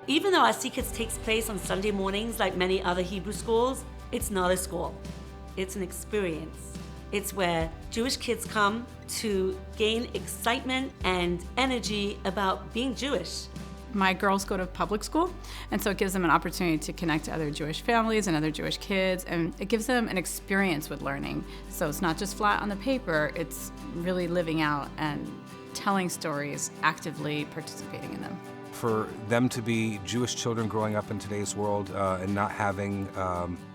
Even though our CKids takes place on Sunday mornings like many other Hebrew schools, it's not a school. It's an experience. It's where Jewish kids come to gain excitement and energy about being Jewish. My girls go to public school, and so it gives them an opportunity to connect to other Jewish families and other Jewish kids, and it gives them an experience with learning. So it's not just flat on the paper, it's really living out and telling stories, actively participating in them. For them to be Jewish children growing up in today's world and not having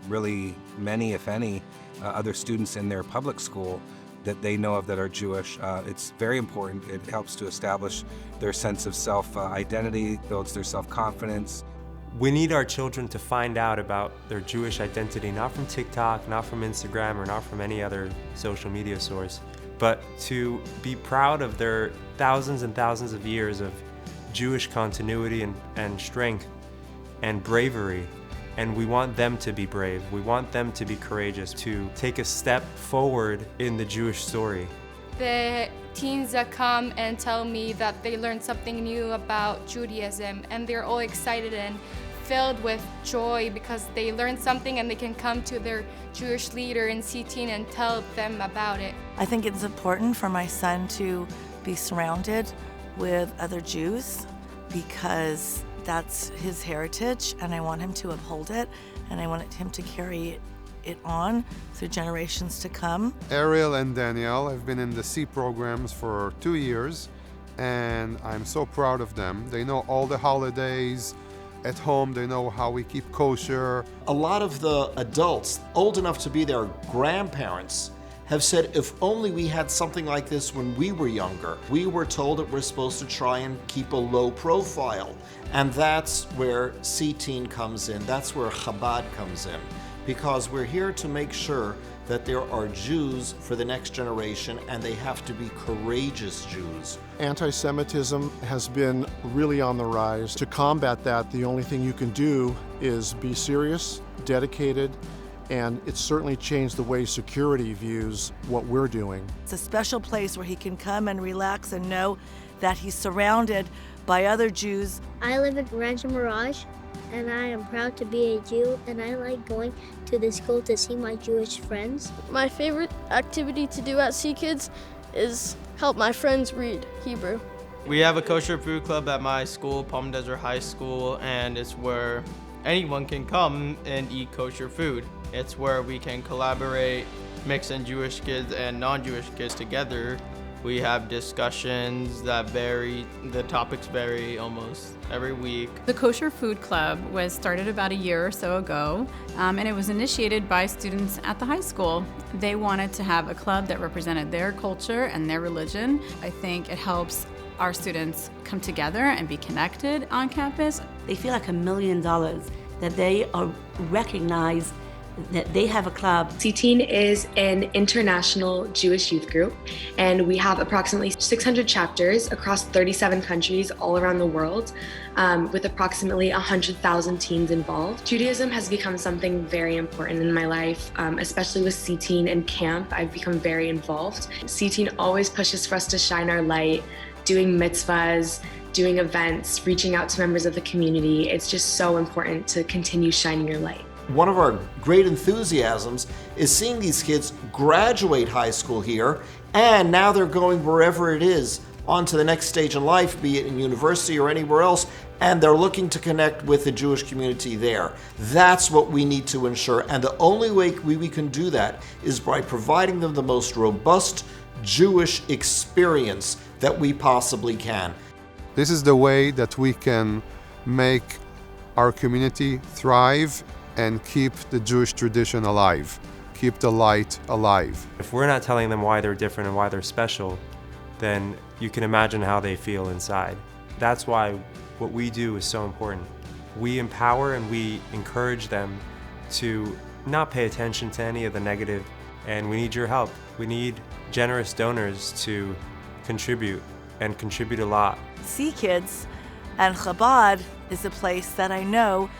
really many, if any, other students in their public school that they know of that are Jewish, it's very important. It helps to establish their sense of self-identity, builds their self-confidence. We need our children to find out about their Jewish identity, not from TikTok, not from Instagram, or not from any other social media source, but to be proud of their thousands and thousands of years of Jewish continuity and strength and bravery. And we want them to be brave. We want them to be courageous, to take a step forward in the Jewish story. The teens that come and tell me that they learned something new about Judaism, and they're all excited and filled with joy because they learned something and they can come to their Jewish leader in CTeen and tell them about it. I think it's important for my son to be surrounded with other Jews because that's his heritage, and I want him to uphold it, and I want him to carry it on through generations to come. Ariel and Danielle have been in the C programs for 2 years, and I'm so proud of them. They know all the holidays. At home, they know how we keep kosher. A lot of the adults, old enough to be their grandparents, have said, if only we had something like this when we were younger. We were told that we're supposed to try and keep a low profile. And that's where CTeen comes in. That's where Chabad comes in. Because we're here to make sure that there are Jews for the next generation, and they have to be courageous Jews. Anti-Semitism has been really on the rise. To combat that, the only thing you can do is be serious, dedicated, and it's certainly changed the way security views what we're doing. It's a special place where he can come and relax and know that he's surrounded by other Jews. I live in Rancho Mirage, and I am proud to be a Jew, and I like going to the school to see my Jewish friends. My favorite activity to do at CKids is help my friends read Hebrew. We have a kosher food club at my school, Palm Desert High School, and it's where anyone can come and eat kosher food. It's where we can collaborate, mixing Jewish kids and non-Jewish kids together. We have discussions that vary, the topics vary almost every week. The Kosher Food Club was started about a year or so ago, and it was initiated by students at the high school. They wanted to have a club that represented their culture and their religion. I think it helps our students come together and be connected on campus. They feel like $1 million that they are recognized, that they have a club. CTeen is an international Jewish youth group, and we have approximately 600 chapters across 37 countries all around the world, with approximately 100,000 teens involved. Judaism has become something very important in my life, especially with CTeen and camp. I've become very involved. CTeen always pushes for us to shine our light, doing mitzvahs, doing events, reaching out to members of the community. It's just so important to continue shining your light. One of our great enthusiasms is seeing these kids graduate high school here, and now they're going wherever it is on to the next stage in life, be it in university or anywhere else, and they're looking to connect with the Jewish community there. That's what we need to ensure, and the only way we can do that is by providing them the most robust Jewish experience that we possibly can. This is the way that we can make our community thrive and keep the Jewish tradition alive, keep the light alive. If we're not telling them why they're different and why they're special, then you can imagine how they feel inside. That's why what we do is so important. We empower and we encourage them to not pay attention to any of the negative, and we need your help. We need generous donors to contribute, and contribute a lot. CKids and Chabad is a place that I know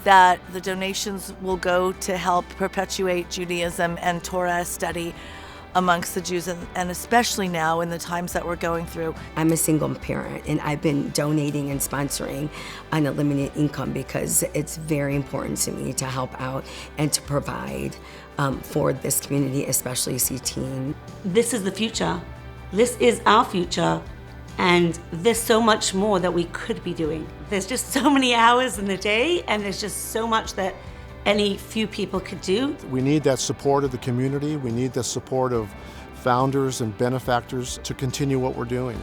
that the donations will go to help perpetuate Judaism and Torah study amongst the Jews, and especially now in the times that we're going through. I'm a single parent, and I've been donating and sponsoring on a limited income because it's very important to me to help out and to provide for this community, especially CTeen. This is the future. This is our future. And there's so much more that we could be doing. There's just so many hours in the day, and there's just so much that any few people could do. We need that support of the community. We need the support of founders and benefactors to continue what we're doing.